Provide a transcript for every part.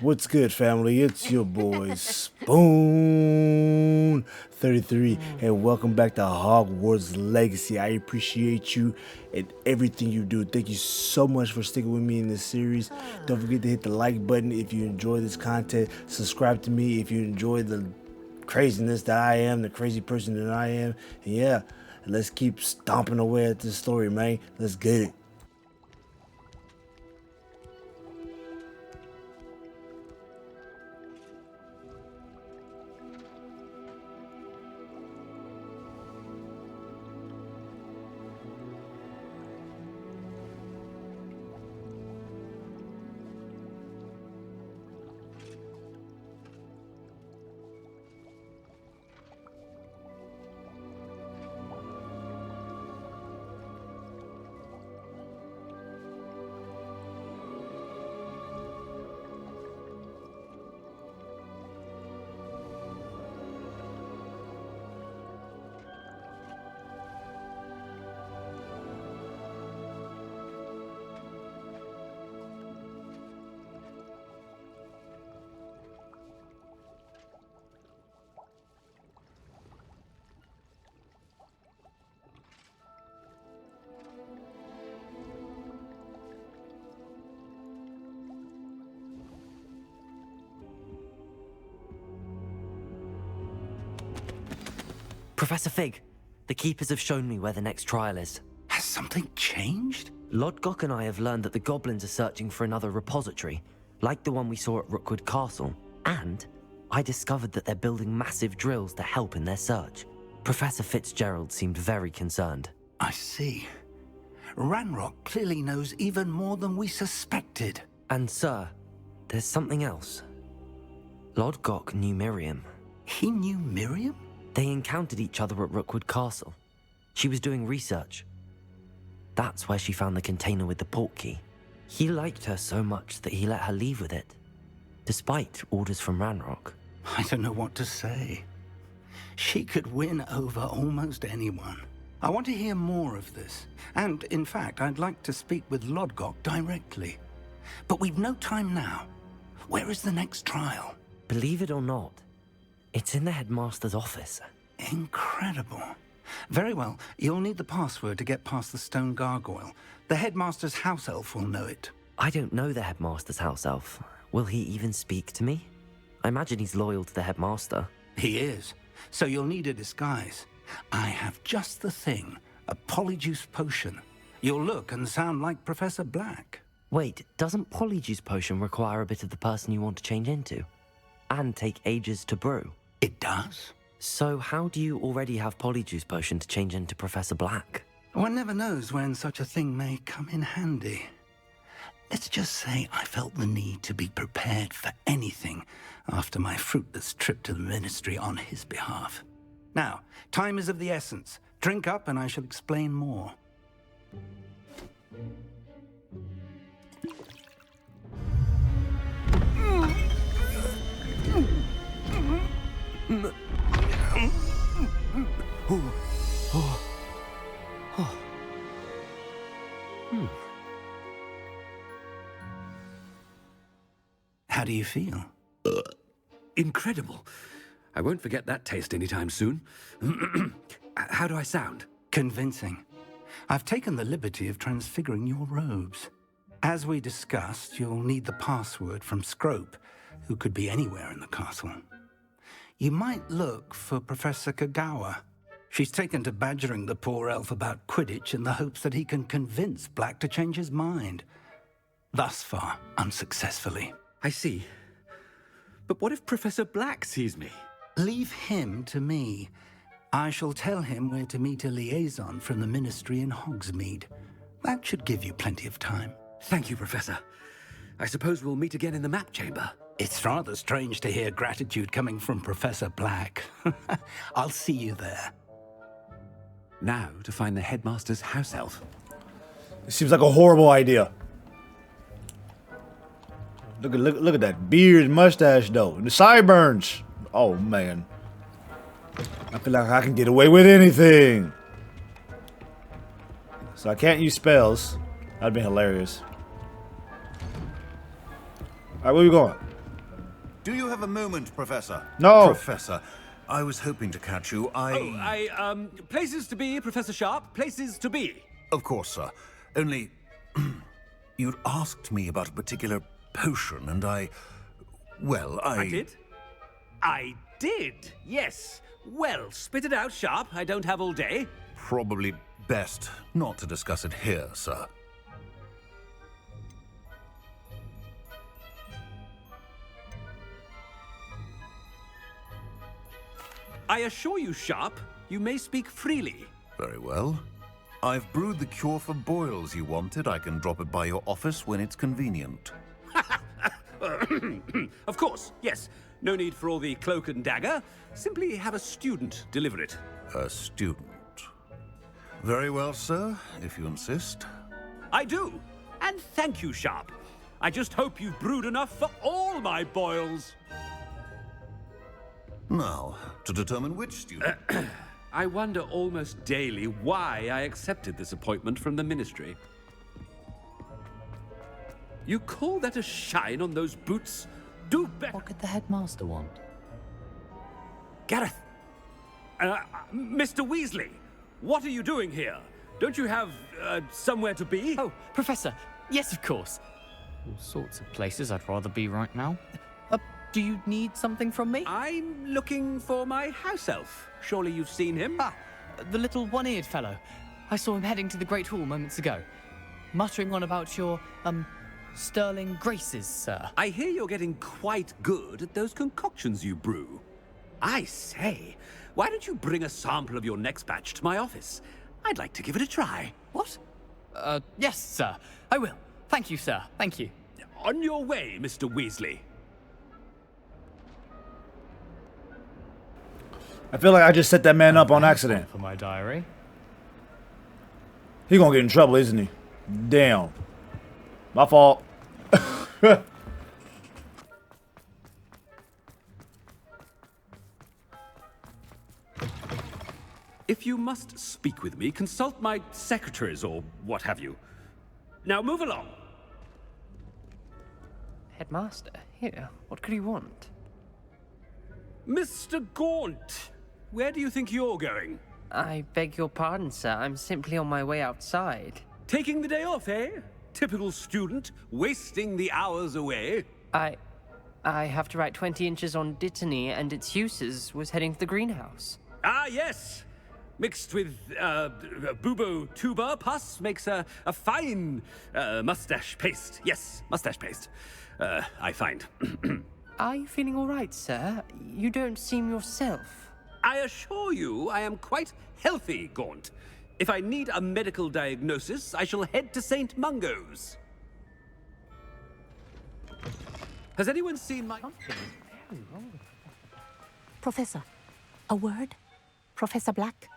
What's good, family? It's your boy Spoon33, and welcome back to Hogwarts Legacy. I appreciate you and everything you do. Thank you so much for sticking with me in this series. Don't forget to hit the like button if you enjoy this content. Subscribe to me if you enjoy the craziness that I am, the crazy person that I am. And yeah, let's keep stomping away at this story, man. Let's get it. Professor Fig, the Keepers have shown me where the next trial is. Has something changed? Lodgok and I have learned that the goblins are searching for another repository, like the one we saw at Rookwood Castle. And I discovered that they're building massive drills to help in their search. Professor Fitzgerald seemed very concerned. I see. Ranrock clearly knows even more than we suspected. And sir, there's something else. Lodgok knew Miriam. He knew Miriam? They encountered each other at Rookwood Castle. She was doing research. That's where she found the container with the portkey. He liked her so much that he let her leave with it, despite orders from Ranrock. I don't know what to say. She could win over almost anyone. I want to hear more of this. And, in fact, I'd like to speak with Lodgok directly. But we've no time now. Where is the next trial? Believe it or not, it's in the headmaster's office. Incredible. Very well. You'll need the password to get past the stone gargoyle. The headmaster's house elf will know it. I don't know the headmaster's house elf. Will he even speak to me? I imagine he's loyal to the headmaster. He is. So you'll need a disguise. I have just the thing. A polyjuice potion. You'll look and sound like Professor Black. Wait, doesn't Polyjuice Potion require a bit of the person you want to change into? And take ages to brew? It does. So how do you already have Polyjuice Potion to change into Professor Black? One never knows when such a thing may come in handy. Let's just say I felt the need to be prepared for anything after my fruitless trip to the ministry on his behalf. Now, time is of the essence. Drink up and I shall explain more. How do you feel? Incredible. I won't forget that taste anytime soon. How do I sound? Convincing. I've taken the liberty of transfiguring your robes. As we discussed, you'll need the password from Scrope, who could be anywhere in the castle. You might look for Professor Kagawa. She's taken to badgering the poor elf about Quidditch in the hopes that he can convince Black to change his mind. Thus far, unsuccessfully. I see. But what if Professor Black sees me? Leave him to me. I shall tell him where to meet a liaison from the ministry in Hogsmeade. That should give you plenty of time. Thank you, Professor. I suppose we'll meet again in the map chamber. It's rather strange to hear gratitude coming from Professor Black. I'll see you there. Now to find the headmaster's house elf. It seems like a horrible idea. Look at that beard, mustache though, and the sideburns. Oh man, I feel like I can get away with anything. So I can't use spells. That'd be hilarious. Alright, where we going? Do you have a moment, Professor? No. Professor, I was hoping to catch you. Places to be, Professor Sharp. Places to be. Of course, sir. Only, you'd asked me about a particular potion, and I did? I did, yes. Well, spit it out, Sharp. I don't have all day. Probably best not to discuss it here, sir. I assure you, Sharp, you may speak freely. Very well. I've brewed the cure for boils you wanted. I can drop it by your office when it's convenient. Of course, yes. No need for all the cloak and dagger. Simply have a student deliver it. A student. Very well, sir, if you insist. I do. And thank you, Sharp. I just hope you've brewed enough for all my boils. Now, to determine which student... I wonder almost daily why I accepted this appointment from the Ministry. You call that a shine on those boots? Do better. What could the headmaster want? Gareth! Mr. Weasley, what are you doing here? Don't you have, somewhere to be? Oh, Professor, yes, of course. All sorts of places I'd rather be right now. Do you need something from me? I'm looking for my house elf. Surely you've seen him? Ah, the little one-eared fellow. I saw him heading to the Great Hall moments ago, muttering on about your, sterling graces, sir. I hear you're getting quite good at those concoctions you brew. I say, why don't you bring a sample of your next batch to my office? I'd like to give it a try. What? Yes, sir. I will. Thank you, sir. Thank you. On your way, Mr. Weasley. I feel like I just set that man up on accident. For my diary. He gonna get in trouble, isn't he? Damn. My fault. If you must speak with me, consult my secretaries or what have you. Now move along. Headmaster, here, what could he want? Mr. Gaunt, where do you think you're going? I beg your pardon, sir. I'm simply on my way outside. Taking the day off, eh? Typical student, wasting the hours away. I have to write 20 inches on Dittany and its uses. Was heading to the greenhouse. Ah, yes. Mixed with bubo tuber pus makes a fine mustache paste. Yes, mustache paste. I find. Are you feeling all right, sir? You don't seem yourself. I assure you I am quite healthy, Gaunt. If I need a medical diagnosis, I shall head to St. Mungo's. Has anyone seen my... Professor, a word? Professor Black?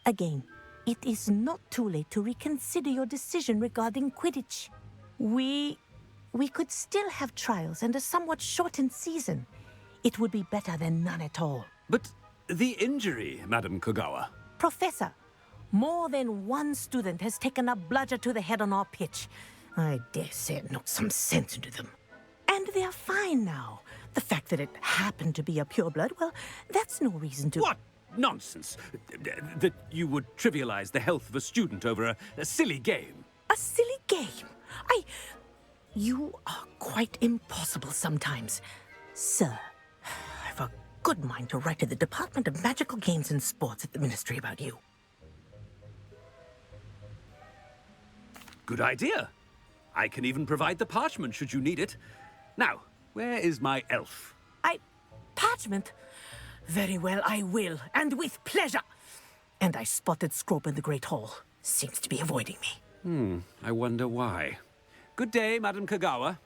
Again, it is not too late to reconsider your decision regarding Quidditch. We could still have trials and a somewhat shortened season. It would be better than none at all. But the injury, Madam Kogawa. Professor, more than one student has taken a bludger to the head on our pitch. I dare say it knocked some sense into them. And they are fine now. The fact that it happened to be a pureblood, well, that's no reason to... What nonsense! That you would trivialize the health of a student over a silly game. A silly game? You are quite impossible sometimes. Sir, I've a good mind to write to the Department of Magical Games and Sports at the Ministry about you. Good idea. I can even provide the parchment should you need it. Now, where is my elf? Parchment? Very well, I will, and with pleasure. And I spotted Scrope in the Great Hall. Seems to be avoiding me. I wonder why. Good day, Madam Kogawa.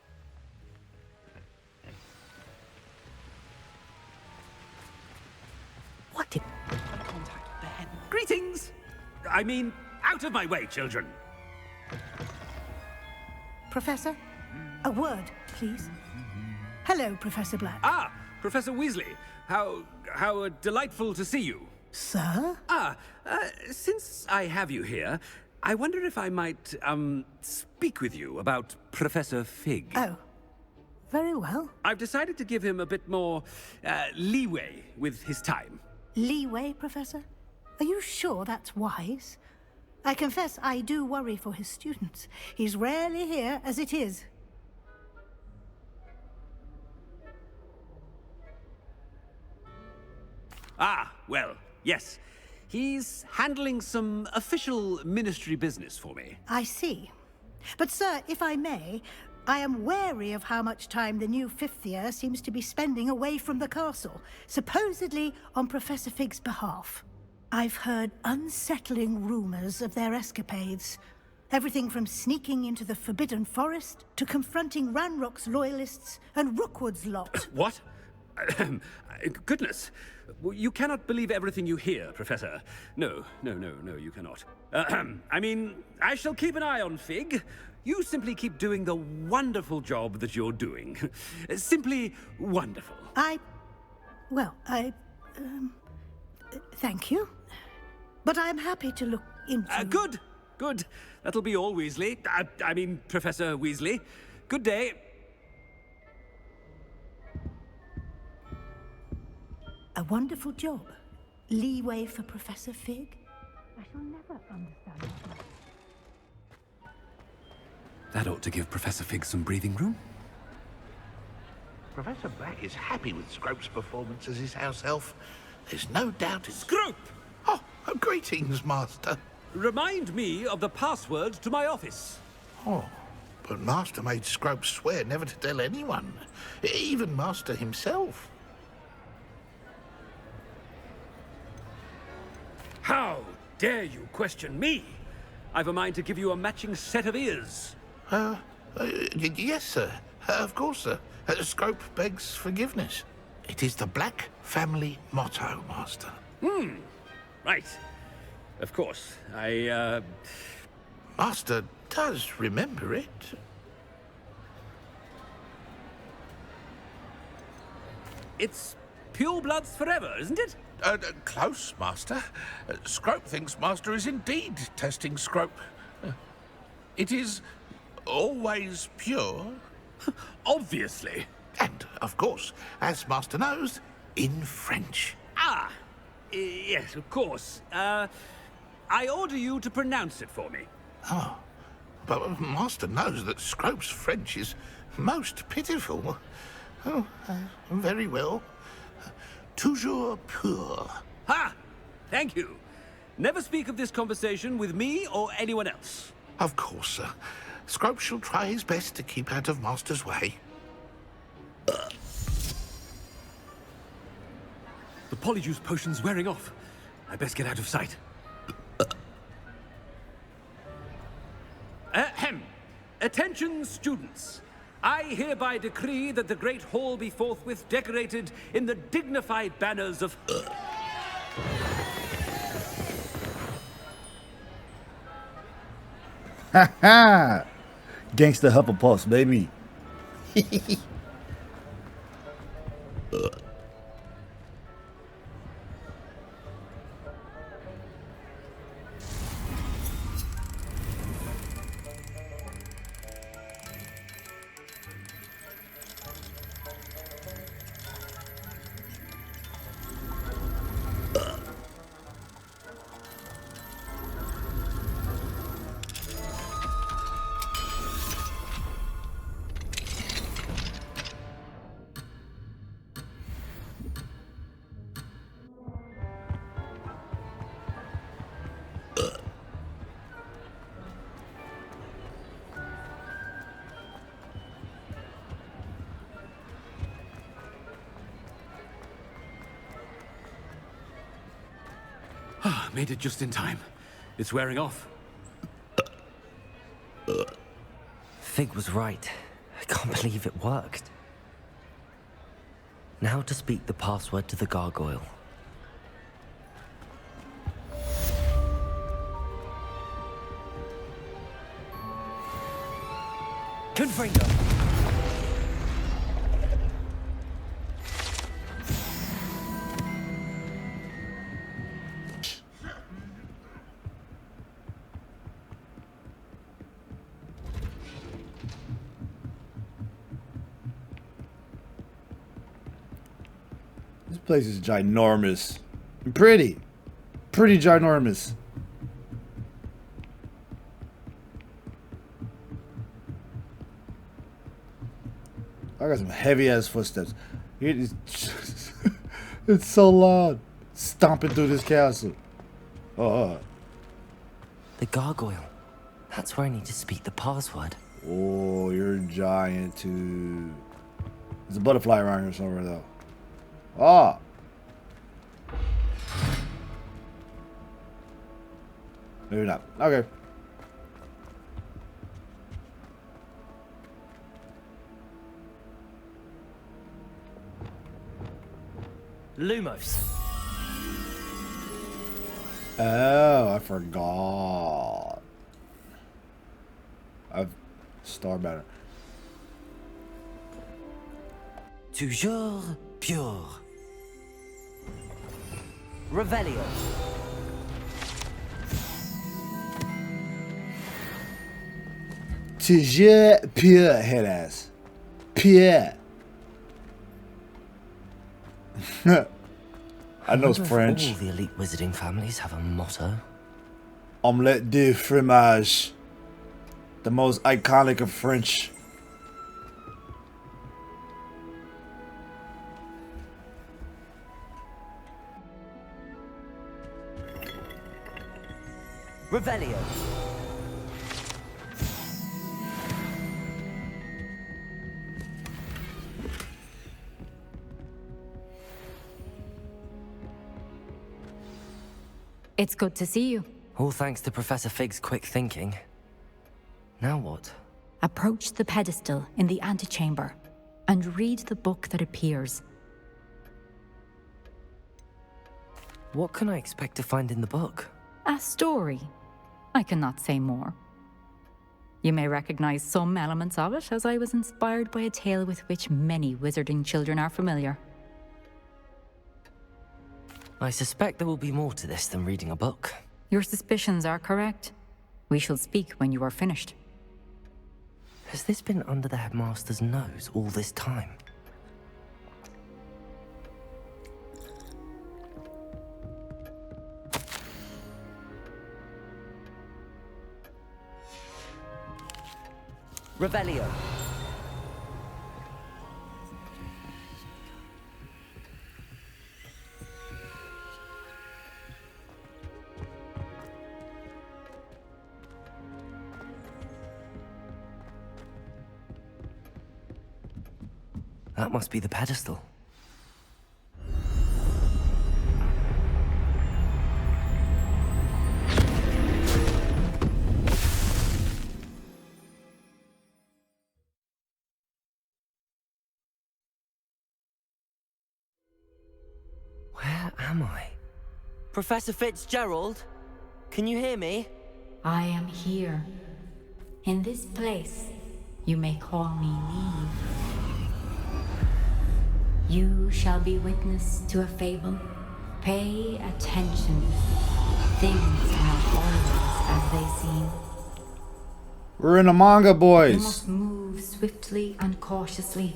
What did... Greetings! I mean, out of my way, children. Professor, a word, please. Hello, Professor Black. Ah, Professor Weasley. How delightful to see you. Sir? Since I have you here, I wonder if I might, speak with you about Professor Fig. Oh, very well. I've decided to give him a bit more leeway with his time. Leeway, Professor? Are you sure that's wise? I confess I do worry for his students. He's rarely here as it is. Ah, well, yes. He's handling some official ministry business for me. I see. But, sir, if I may, I am wary of how much time the new fifth year seems to be spending away from the castle, supposedly on Professor Fig's behalf. I've heard unsettling rumors of their escapades. Everything from sneaking into the Forbidden Forest to confronting Ranrock's loyalists and Rookwood's lot. What? Goodness. You cannot believe everything you hear, Professor. No, you cannot. I mean, I shall keep an eye on Fig. You simply keep doing the wonderful job that you're doing. Simply wonderful. Thank you. But I'm happy to look into... Good. That'll be all, Weasley. I mean, Professor Weasley. Good day. A wonderful job. Leeway for Professor Fig? I shall never understand it. That ought to give Professor Fig some breathing room. Professor Black is happy with Scrope's performance as his house elf. There's no doubt it's... Scrope! Oh, greetings, Master. Remind me of the password to my office. Oh, but Master made Scrope swear never to tell anyone. Even Master himself. How dare you question me? I've a mind to give you a matching set of ears. Yes, sir. Of course, sir. Scrope begs forgiveness. It is the Black family motto, Master. Right. Of course. Master does remember it. It's pure bloods forever, isn't it? Close, Master. Scrope thinks Master is indeed testing Scrope. It is always pure. Obviously. And, of course, as Master knows, in French. Yes, of course. I order you to pronounce it for me. Oh, but Master knows that Scrope's French is most pitiful. Oh, very well. Toujours pur. Ha! Thank you. Never speak of this conversation with me or anyone else. Of course, sir. Scrope shall try his best to keep out of Master's way. The polyjuice potion's wearing off. I best get out of sight. Ahem. Attention, students. I hereby decree that the Great Hall be forthwith decorated in the dignified banners of... Ha ha! Gangsta Hufflepuffs, baby. Made it just in time. It's wearing off. Fig was right. I can't believe it worked. Now to speak the password to the gargoyle. Confringo. This place is ginormous. Pretty ginormous. I got some heavy ass footsteps. It is it's so loud. Stomping through this castle. Oh. The gargoyle. That's where I need to speak the password. Oh, you're giant too. There's a butterfly around here somewhere though. Ah. Maybe not. Okay. Lumos. Oh, I forgot. I've star banner. Toujours pure. Revelio. Toujours pure head ass. Pure. I know it's French. All the elite wizarding families have a motto. Omelette de fromage. The most iconic of French. Revelio. It's good to see you. All thanks to Professor Fig's quick thinking. Now what? Approach the pedestal in the antechamber and read the book that appears. What can I expect to find in the book? A story. I cannot say more. You may recognize some elements of it, as I was inspired by a tale with which many wizarding children are familiar. I suspect there will be more to this than reading a book. Your suspicions are correct. We shall speak when you are finished. Has this been under the headmaster's nose all this time? Revelio. That must be the pedestal. Where am I? Professor Fitzgerald? Can you hear me? I am here. In this place, you may call me Neve. You shall be witness to a fable. Pay attention. Things are not always as they seem. We're in a manga, You boys. must move swiftly and cautiously.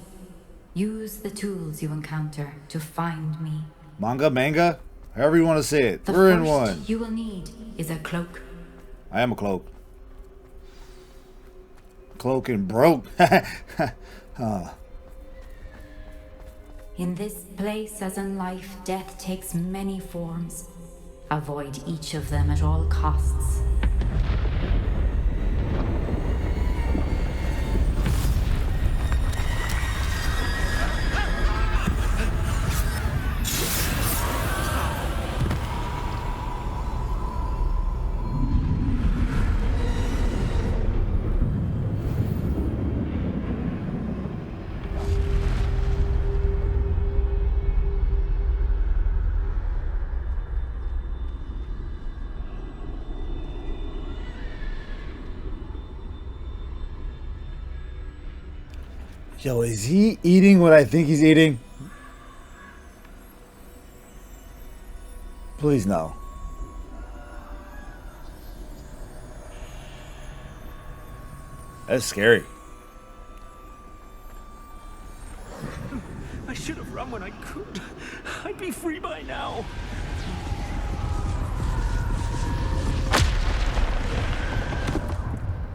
Use the tools you encounter to find me. Manga? However you want to say it. The We're in first one. you will need is a cloak. I am a cloak. Cloak and broke. In this place, as in life, death takes many forms. Avoid each of them at all costs. Yo, is he eating what I think he's eating? Please no. That's scary. should have run when I could. I'd be free by now.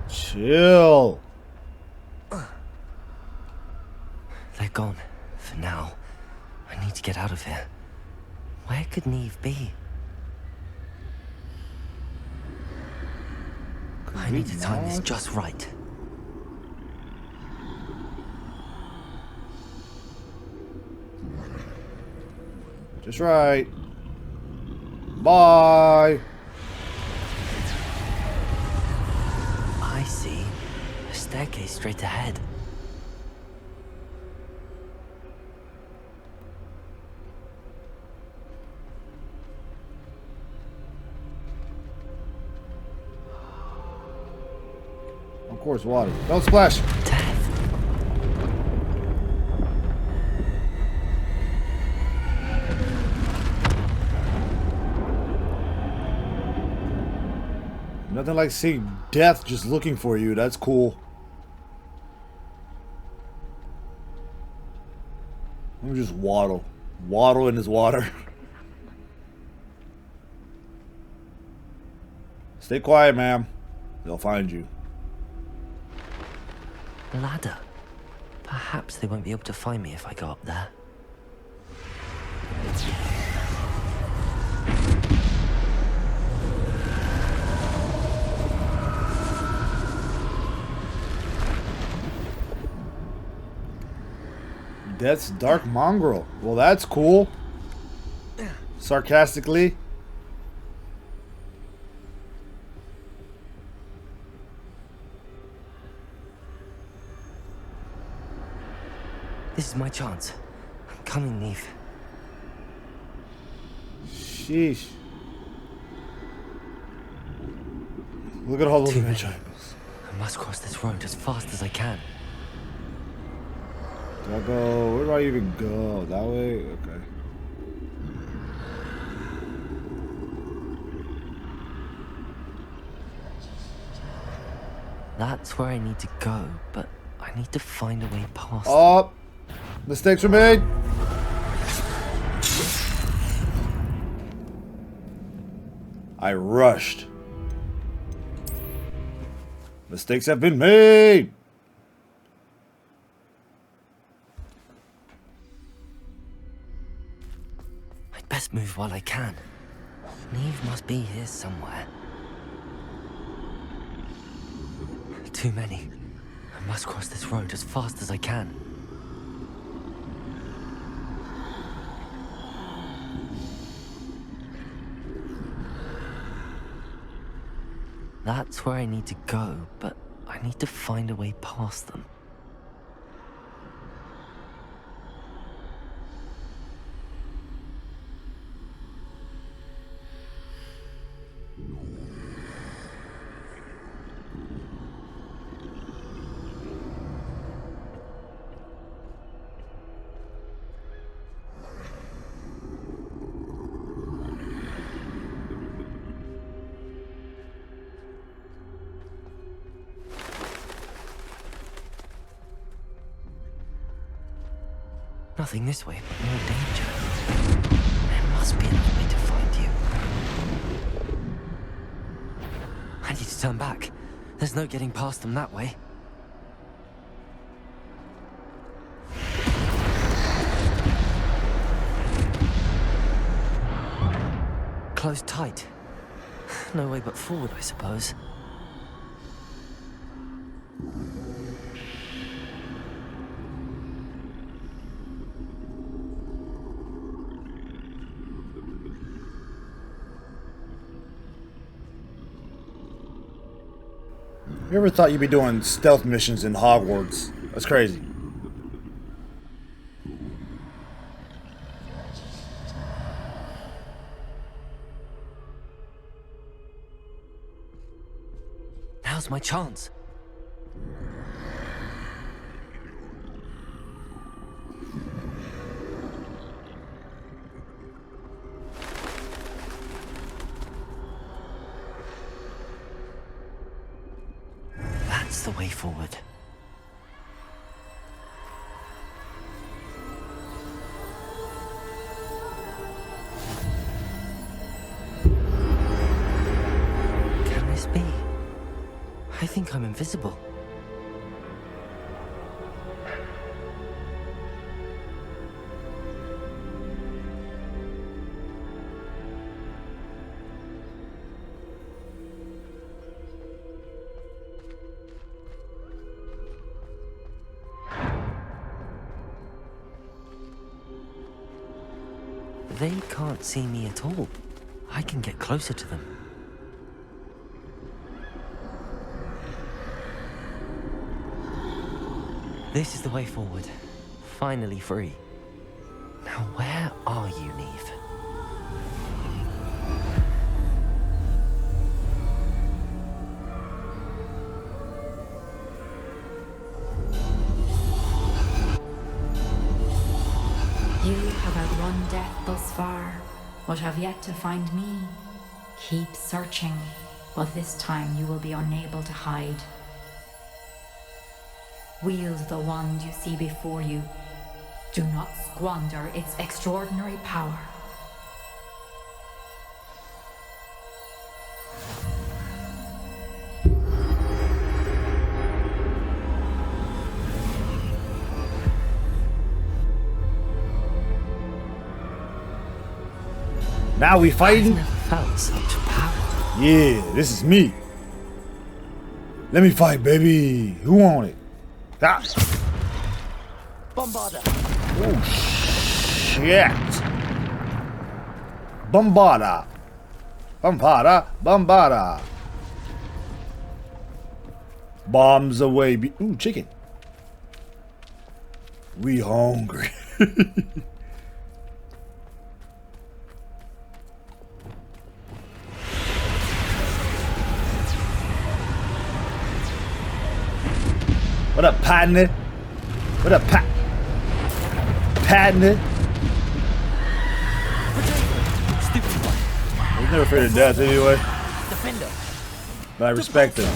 Chill. They're gone. For now. I need to get out of here. Where could Neve be? I need to time this just right. Just right. Bye. I see. A staircase straight ahead. Of course, water. Don't splash. Nothing like seeing death just looking for you. That's cool. Let me just waddle. Waddle in his water. Stay quiet, ma'am. They'll find you. Ladder. Perhaps they won't be able to find me if I go up there. Death's Dark Mongrel. Well, that's cool. Sarcastically. This is my chance. I'm coming, Neve. Sheesh. Look at all those rich items. I must cross this road as fast as I can. Do I go? Where do I even go? That way? Okay. That's where I need to go, but I need to find a way past. Oh! Mistakes were made! I rushed. Mistakes have been made! I'd best move while I can. Neve must be here somewhere. Too many. I must cross this road as fast as I can. That's where I need to go, but I need to find a way past them. Nothing this way, but more danger. There must be another way to find you. I need to turn back. There's no getting past them that way. Closed tight. No way but forward, I suppose. You ever thought you'd be doing stealth missions in Hogwarts? That's crazy. Now's my chance. That's the way forward. think I'm invisible. They can't see me at all. I can get closer to them. This is the way forward. Finally free. Now where are you, Neve? You have outrun death thus far, but have yet to find me. Keep searching, but this time you will be unable to hide. Wield the wand you see before you. Do not squander its extraordinary power. Now we fighting? I've never felt such power. Yeah, this is me. Let me fight, baby. Who want it? Ah. Bombarda! Oh, shit. Bombarda. Bombarda. Bombarda. Bombs away. Ooh, chicken. We hungry. What up, partner? What up, partner? He's never afraid of death anyway. Defender. But I respect him.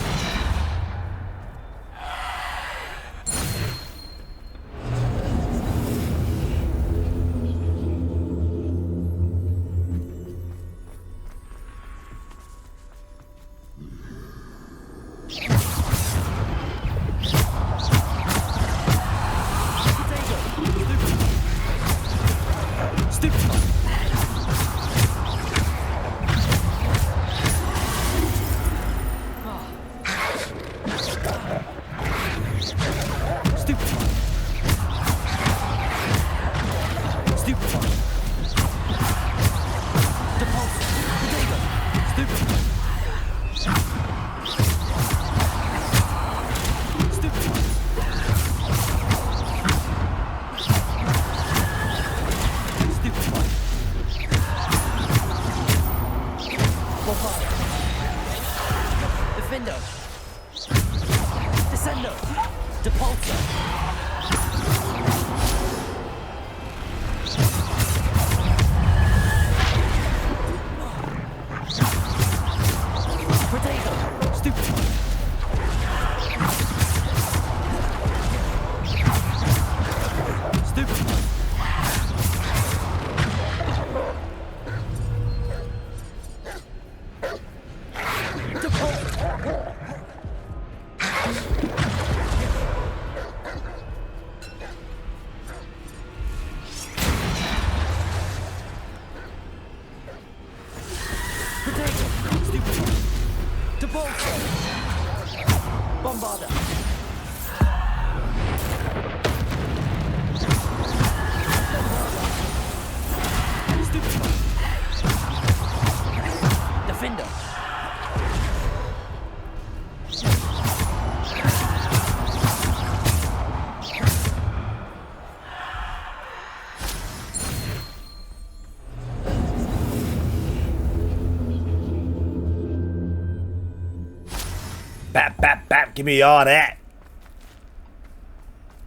Bap, bap, bap, give me all that.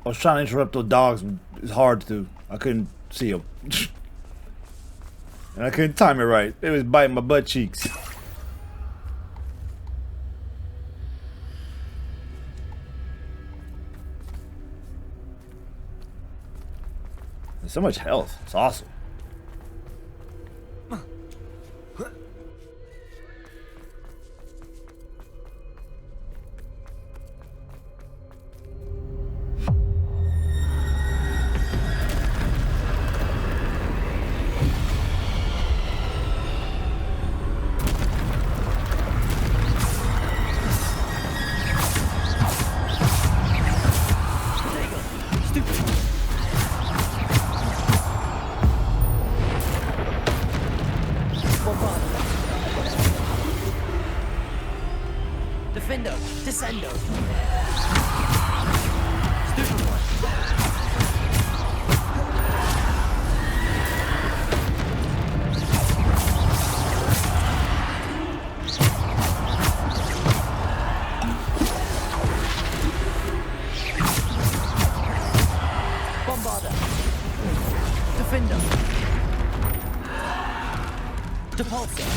I was trying to interrupt those dogs. It's hard to. I couldn't see them. And I couldn't time it right. It was biting my butt cheeks. There's so much health. It's awesome. Descendo. Stupefy. Bombarda. Defender. Depulsor.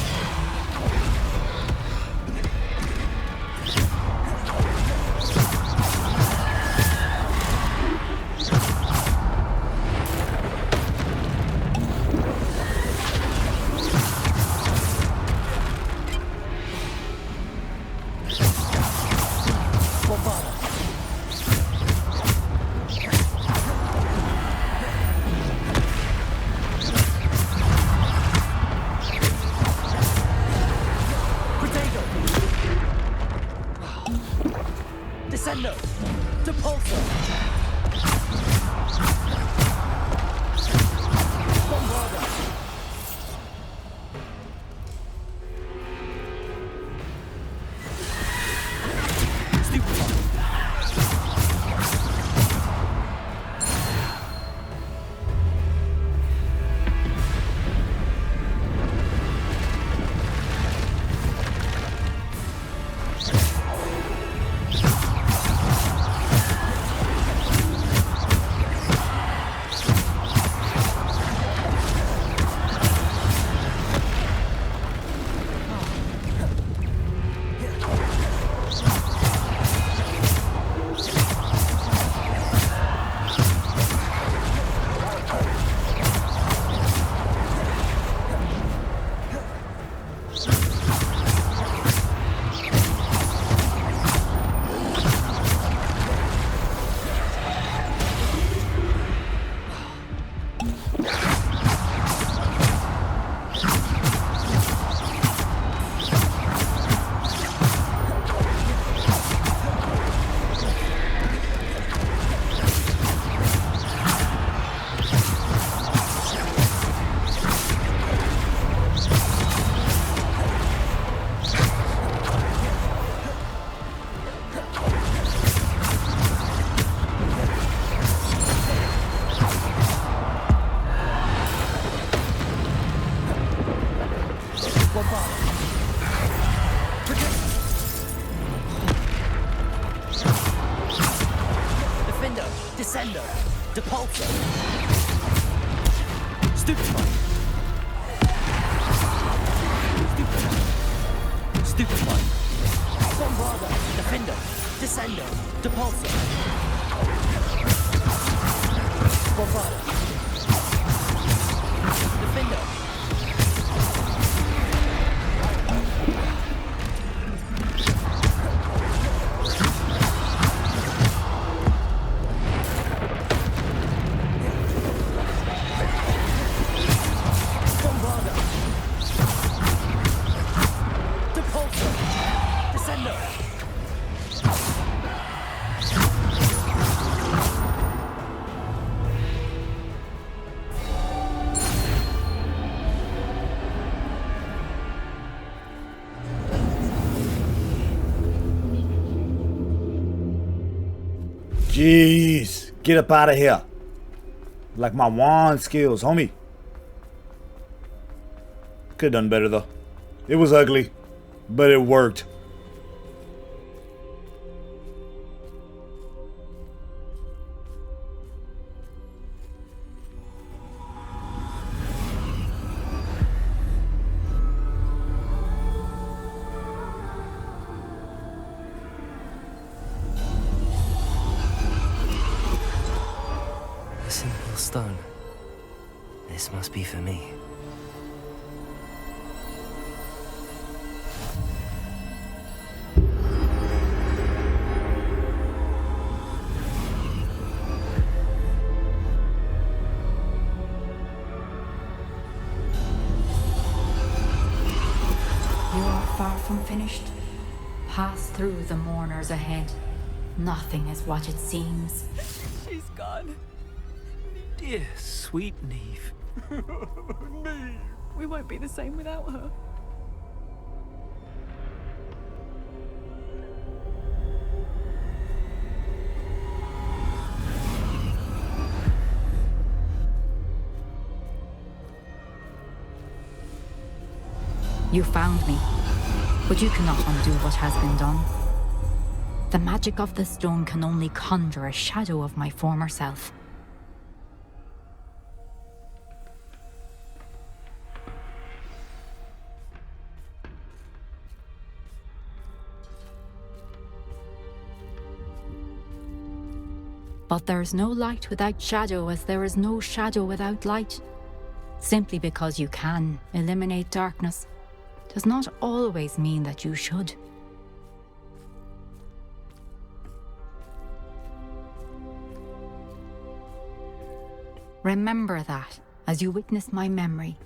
Bombarda. Protego. Descendo. Depulsor. Bombarda. Stupefy. Defender, Descendo, Depulsor. Stupefy. Stupefy. Bombarda, Defender, Descendo, Depulsor. Bombarda. Defender. Bombarda. Depulsor. Descendo. Jeez, get up out of here. Like my wand skills, homie. Could've done better though. It was ugly, but it worked. A simple stone. This must be for me. You are far from finished. Pass through the mourners ahead. Nothing is what it seems. She's gone. Dear sweet Neve. Neve. We won't be the same without her. You found me, but you cannot undo what has been done. The magic of the stone can only conjure a shadow of my former self. But there is no light without shadow, as there is no shadow without light. Simply because you can eliminate darkness does not always mean that you should. Remember that as you witness my memory.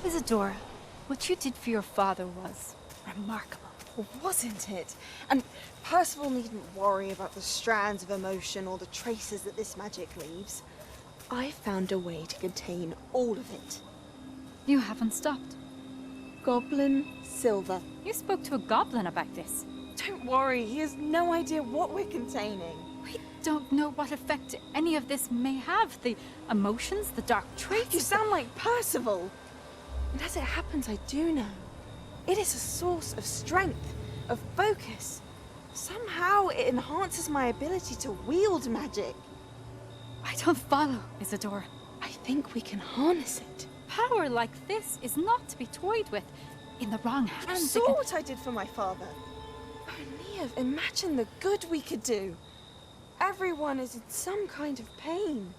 Isadora, what you did for your father was remarkable. Wasn't it? And Percival needn't worry about the strands of emotion or the traces that this magic leaves. I found a way to contain all of it. You haven't stopped. Goblin Silver. You spoke to a goblin about this. Don't worry, he has no idea what we're containing. We don't know what effect any of this may have. The emotions, the dark traits. You sound like Percival. And as it happens, I do know. It is a source of strength, of focus. Somehow it enhances my ability to wield magic. I don't follow, Isadora. I think we can harness it. Power like this is not to be toyed with. In the wrong hands, You saw what I did for my father. Oh, Neve, imagine the good we could do. Everyone is in some kind of pain.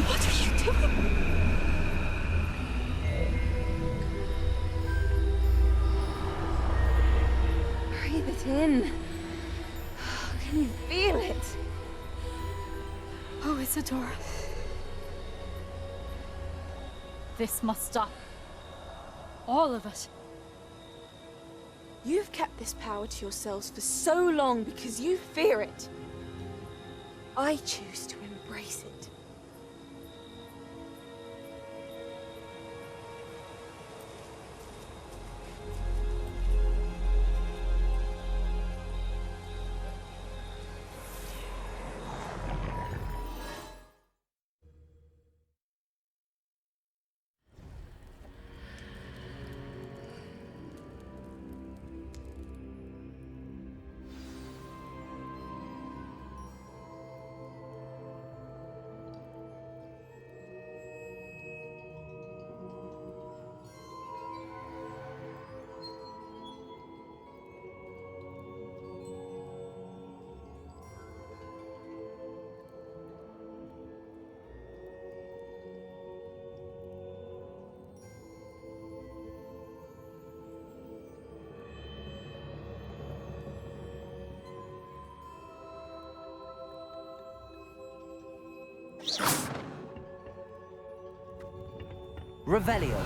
What are you doing? Breathe it in. Can you feel it? Oh, Isadora. This must stop. All of it. You've kept this power to yourselves for so long because you fear it. I choose to embrace it. Revelio.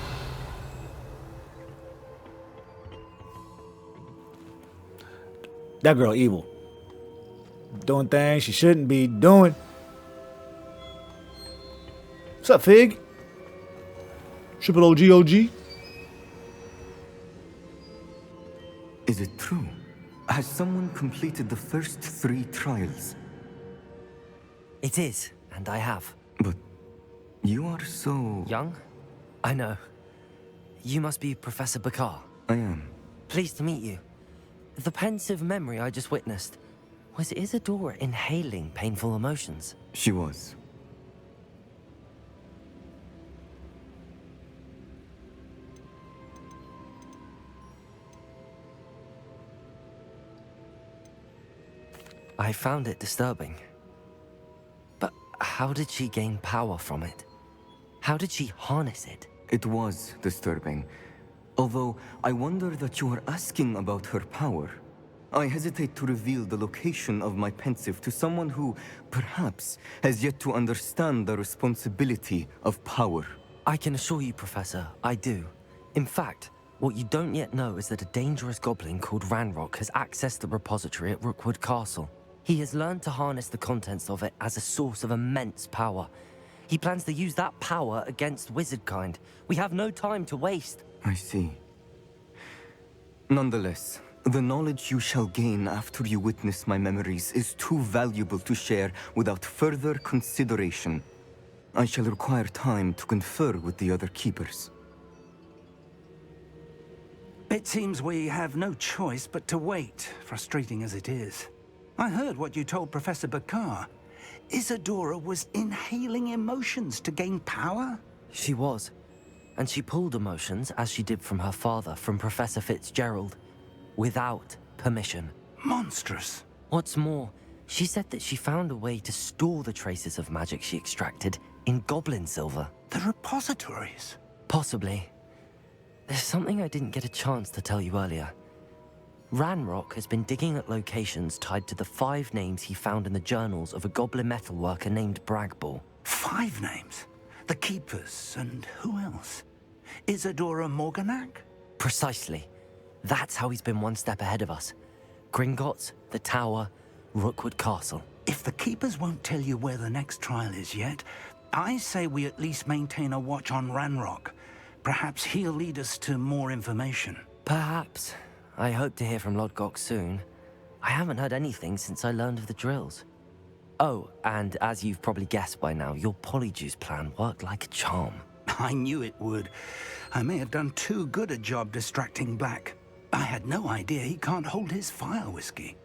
That girl evil. Doing things she shouldn't be doing. What's up, Fig? Triple OG. Is it true? Has someone completed the first 3 trials? It is, and I have. But you are so... Young? I know. You must be Professor Bakar. I am. Pleased to meet you. The pensive memory I just witnessed, was Isadora inhaling painful emotions? She was. I found it disturbing. But how did she gain power from it? How did she harness it? It was disturbing. Although, I wonder that you are asking about her power. I hesitate to reveal the location of my pensive to someone who, perhaps, has yet to understand the responsibility of power. I can assure you, Professor, I do. In fact, what you don't yet know is that a dangerous goblin called Ranrock has accessed the repository at Rookwood Castle. He has learned to harness the contents of it as a source of immense power. He plans to use that power against wizardkind. We have no time to waste. I see. Nonetheless, the knowledge you shall gain after you witness my memories is too valuable to share without further consideration. I shall require time to confer with the other keepers. It seems we have no choice but to wait, frustrating as it is. I heard what you told Professor Bakar. Isadora was inhaling emotions to gain power? She was. And she pulled emotions, as she did from her father, from Professor Fitzgerald, without permission. Monstrous. What's more, she said that she found a way to store the traces of magic she extracted in goblin silver. The repositories? Possibly. There's something I didn't get a chance to tell you earlier. Ranrock has been digging at locations tied to the 5 names he found in the journals of a goblin metalworker named Bragball. 5 names? The Keepers, and who else? Isadora Morganac? Precisely. That's how he's been one step ahead of us. Gringotts, the Tower, Rookwood Castle. If the Keepers won't tell you where the next trial is yet, I say we at least maintain a watch on Ranrock. Perhaps he'll lead us to more information. Perhaps. I hope to hear from Lodgok soon. I haven't heard anything since I learned of the drills. Oh, and as you've probably guessed by now, your Polyjuice plan worked like a charm. I knew it would. I may have done too good a job distracting Black. I had no idea he can't hold his fire whiskey.